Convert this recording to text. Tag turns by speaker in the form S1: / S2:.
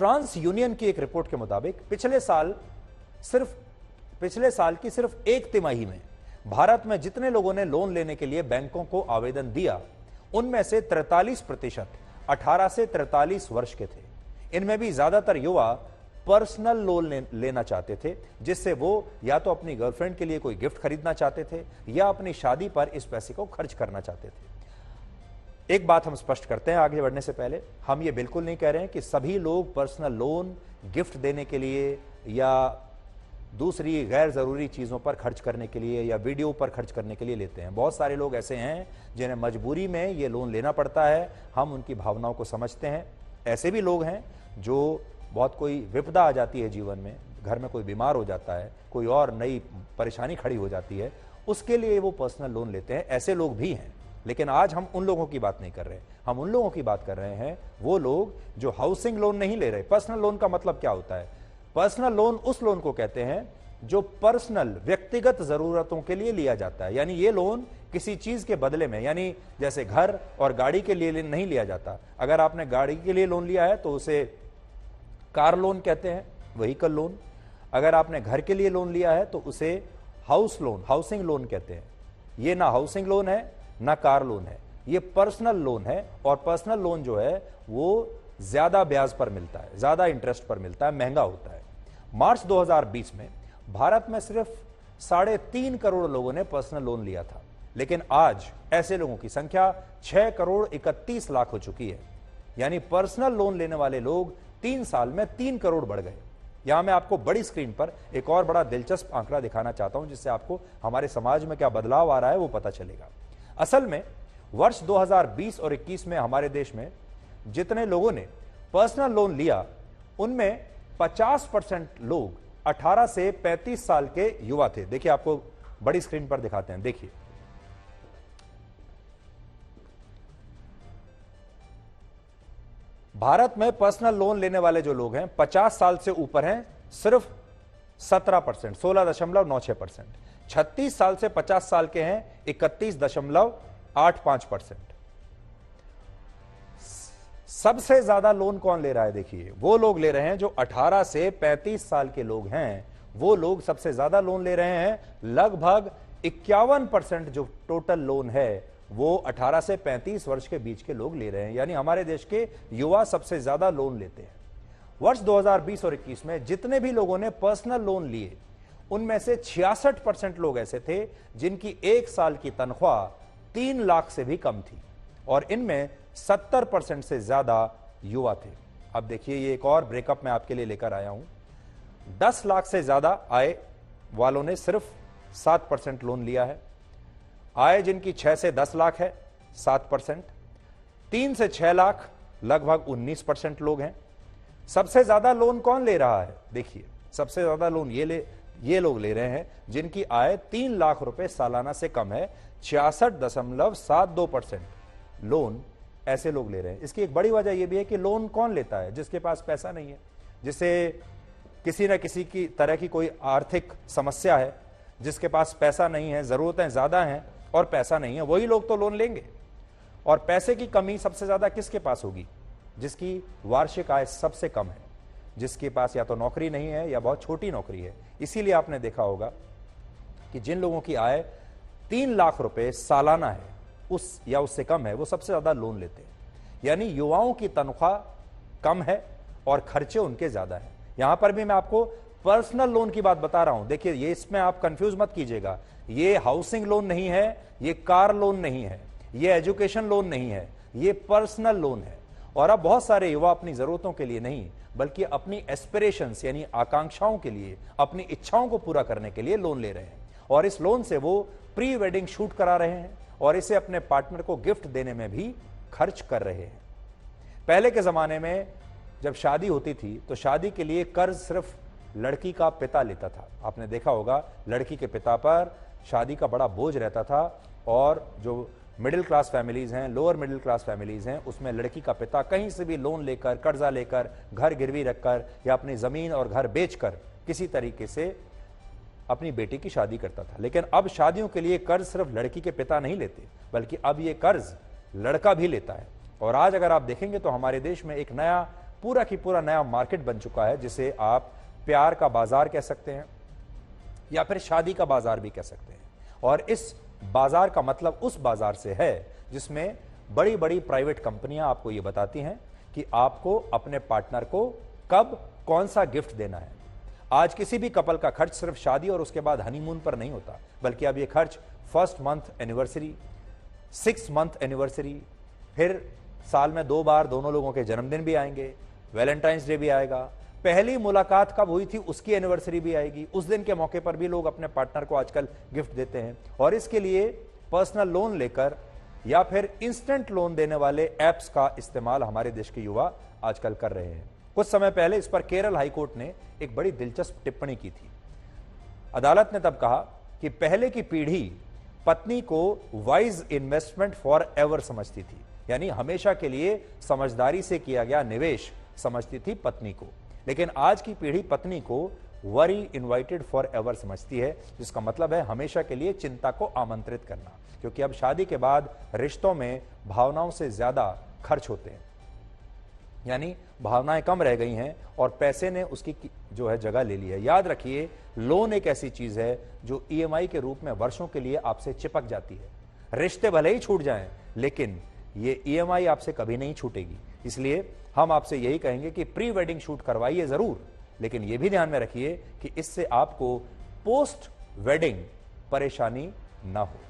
S1: Trans union की एक report के मुताबिक पिछले साल की सिर्फ एक तिमाही में भारत में जितने लोगों ने लोन लेने के लिए बैंकों को आवेदन दिया, उनमें से 43% 18 से 43 वर्ष के थे। इनमें भी ज्यादातर युवा पर्सनल लोन लेना चाहते थे, जिससे वो या तो अपनी गर्लफ्रेंड के लिए कोई गिफ्ट खरीदना चाहते थे या अपनी शादी पर इस पैसे को खर्च करना चाहते थे। एक बात हम स्पष्ट करते हैं आगे बढ़ने से पहले, हम ये बिल्कुल नहीं कह रहे हैं कि सभी लोग पर्सनल लोन गिफ्ट देने के लिए या दूसरी गैर जरूरी चीजों पर खर्च करने के लिए या वीडियो पर खर्च करने के लिए लेते हैं। बहुत सारे लोग ऐसे हैं जिन्हें मजबूरी में ये लोन लेना पड़ता है। हम उनकी भावनाओं को समझते हैं। ऐसे भी लोग हैं जो बहुत कोई विपदा आ जाती है जीवन में, घर में कोई बीमार हो जाता है, कोई और नई परेशानी खड़ी हो जाती है, उसके लिए वो पर्सनल लोन लेते हैं। ऐसे लोग भी हैं, लेकिन आज हम उन लोगों की बात नहीं कर रहे। हम उन लोगों की बात कर रहे हैं वो लोग जो हाउसिंग लोन नहीं ले रहे। पर्सनल लोन का मतलब क्या होता है? पर्सनल लोन उस लोन को कहते हैं जो पर्सनल व्यक्तिगत जरूरतों के लिए लिया जाता है। यानी ये लोन किसी चीज के बदले में, यानी जैसे घर और गाड़ी के लिए नहीं लिया जाता। अगर आपने गाड़ी के लिए लोन लिया है तो उसे कार लोन कहते हैं, व्हीकल लोन। अगर आपने घर के लिए लोन लिया है तो उसे हाउस लोन, हाउसिंग लोन कहते हैं। ये ना हाउसिंग लोन है ना कार लोन है, ये पर्सनल लोन है। और पर्सनल लोन जो है वो ज्यादा ब्याज पर मिलता है, ज्यादा इंटरेस्ट पर मिलता है, महंगा होता है। मार्च 2020 में भारत में सिर्फ 3.5 करोड़ लोगों ने पर्सनल लोन लिया था, लेकिन आज ऐसे लोगों की संख्या 6 करोड़ 31 लाख हो चुकी है। यानी पर्सनल लोन लेने वाले लोग 3 साल में 3 करोड़ बढ़ गए। यहां मैं आपको बड़ी स्क्रीन पर एक और बड़ा दिलचस्प आंकड़ा दिखाना चाहता हूं, जिससे आपको हमारे समाज में क्या बदलाव आ रहा है वो पता चलेगा। असल में वर्ष 2020 और 21 में हमारे देश में जितने लोगों ने पर्सनल लोन लिया, उनमें 50% लोग 18 से 35 साल के युवा थे। देखिए, आपको बड़ी स्क्रीन पर दिखाते हैं। देखिए, भारत में पर्सनल लोन लेने वाले जो लोग हैं 50 साल से ऊपर हैं सिर्फ 17%, 16.96%। 36 साल से 50 साल के हैं 31.85%। सबसे ज्यादा लोन कौन ले रहा है? देखिए, वो लोग ले रहे हैं जो 18 से 35 साल के लोग हैं। वो लोग सबसे ज्यादा लोन ले रहे हैं। लगभग 51% जो टोटल लोन है वो 18 से 35 वर्ष के बीच के लोग ले रहे हैं। यानी हमारे देश के युवा सबसे ज्यादा लोन लेते हैं। वर्ष 2020 और 21 में जितने भी लोगों ने पर्सनल लोन लिए, उनमें से 66% लोग ऐसे थे जिनकी एक साल की तनख्वाह 3 लाख से भी कम थी, और इनमें 70% से ज्यादा युवा थे। अब देखिए, ये एक और ब्रेकअप मैं आपके लिए लेकर आया हूं। 10 लाख से ज्यादा आय वालों ने सिर्फ 7% लोन लिया है। आय जिनकी 6 से 10 लाख है 7%, 3 से 6 लाख लगभग 19% लोग हैं। सबसे ज्यादा लोन कौन ले रहा है? देखिए, सबसे ज्यादा लोन ये लोग ले रहे हैं जिनकी आय 3 लाख रुपए सालाना से कम है। 66.72% लोन ऐसे लोग ले रहे हैं। इसकी एक बड़ी वजह यह भी है कि लोन कौन लेता है? जिसके पास पैसा नहीं है, जिसे किसी न किसी की तरह की कोई आर्थिक समस्या है, जिसके पास पैसा नहीं है, जरूरतें ज्यादा हैं और पैसा नहीं है, वही लोग तो लोन लेंगे। और पैसे की कमी सबसे ज्यादा किसके पास होगी? जिसकी वार्षिक आय सबसे कम है, जिसके पास या तो नौकरी नहीं है या बहुत छोटी नौकरी है। इसीलिए आपने देखा होगा कि जिन लोगों की आय 3 लाख रुपए सालाना है उस या उससे कम है, वो सबसे ज्यादा लोन लेते हैं। यानी युवाओं की तनख्वाह कम है और खर्चे उनके ज्यादा है। यहां पर भी मैं आपको पर्सनल लोन की बात बता रहा हूं। देखिए, ये इसमें आप कंफ्यूज मत कीजिएगा। ये हाउसिंग लोन नहीं है, ये कार लोन नहीं है, ये एजुकेशन लोन नहीं है, ये पर्सनल लोन है। और अब बहुत सारे युवा अपनी जरूरतों के लिए नहीं, बल्कि अपनी एस्पिरेशंस यानी आकांक्षाओं के लिए, अपनी इच्छाओं को पूरा करने के लिए लोन ले रहे हैं। और इस लोन से वो प्री वेडिंग शूट करा रहे हैं और इसे अपने पार्टनर को गिफ्ट देने में भी खर्च कर रहे हैं। पहले के जमाने में जब शादी होती थी तो शादी के लिए कर्ज सिर्फ लड़की का पिता लेता था। आपने देखा होगा, लड़की के पिता पर शादी का बड़ा बोझ रहता था। और जो मिडिल क्लास फैमिलीज हैं, लोअर मिडिल क्लास फैमिलीज हैं, उसमें लड़की का पिता कहीं से भी लोन लेकर, कर्जा लेकर, घर गिरवी रखकर या अपनी जमीन और घर बेचकर किसी तरीके से अपनी बेटी की शादी करता था। लेकिन अब शादियों के लिए कर्ज सिर्फ लड़की के पिता नहीं लेते, बल्कि अब ये कर्ज लड़का भी लेता है। और आज अगर आप देखेंगे तो हमारे देश में एक नया पूरा की पूरा नया मार्केट बन चुका है, जिसे आप प्यार का बाजार कह सकते हैं या फिर शादी का बाजार भी कह सकते हैं। और इस बाजार का मतलब उस बाजार से है जिसमें बड़ी बड़ी प्राइवेट कंपनियां आपको यह बताती हैं कि आपको अपने पार्टनर को कब कौन सा गिफ्ट देना है। आज किसी भी कपल का खर्च सिर्फ शादी और उसके बाद हनीमून पर नहीं होता, बल्कि अब यह खर्च first month anniversary, 6 month anniversary, फिर साल में 2 बार दोनों लोगों के जन्मदिन भी आएंगे, वैलेंटाइंस डे भी आएगा, पहली मुलाकात कब हुई थी उसकी एनिवर्सरी भी आएगी, उस दिन के मौके पर भी लोग अपने पार्टनर को आजकल गिफ्ट देते हैं। और इसके लिए पर्सनल लोन लेकर या फिर इंस्टेंट लोन देने वाले ऐप्स का इस्तेमाल हमारे देश के युवा आजकल कर रहे हैं। कुछ समय पहले इस पर केरल हाईकोर्ट ने एक बड़ी दिलचस्प टिप्पणी की थी। अदालत ने तब कहा कि पहले की पीढ़ी पत्नी को वाइज इन्वेस्टमेंट फॉर एवर समझती थी, यानी हमेशा के लिए समझदारी से किया गया निवेश समझती थी पत्नी को, लेकिन आज की पीढ़ी पत्नी को वरी इनवाइटेड फॉर एवर समझती है, जिसका मतलब है हमेशा के लिए चिंता को आमंत्रित करना, क्योंकि अब शादी के बाद रिश्तों में भावनाओं से ज्यादा खर्च होते हैं, यानी भावनाएं कम रह गई हैं और पैसे ने उसकी जो है जगह ले ली है। याद रखिए, लोन एक ऐसी चीज है जो ईएमआई के रूप में वर्षों के लिए आपसे चिपक जाती है। रिश्ते भले ही छूट जाएं, लेकिन ये ईएमआई आपसे कभी नहीं छूटेगी। इसलिए हम आपसे यही कहेंगे कि प्री वेडिंग शूट करवाइए जरूर, लेकिन यह भी ध्यान में रखिए कि इससे आपको पोस्ट वेडिंग परेशानी ना हो।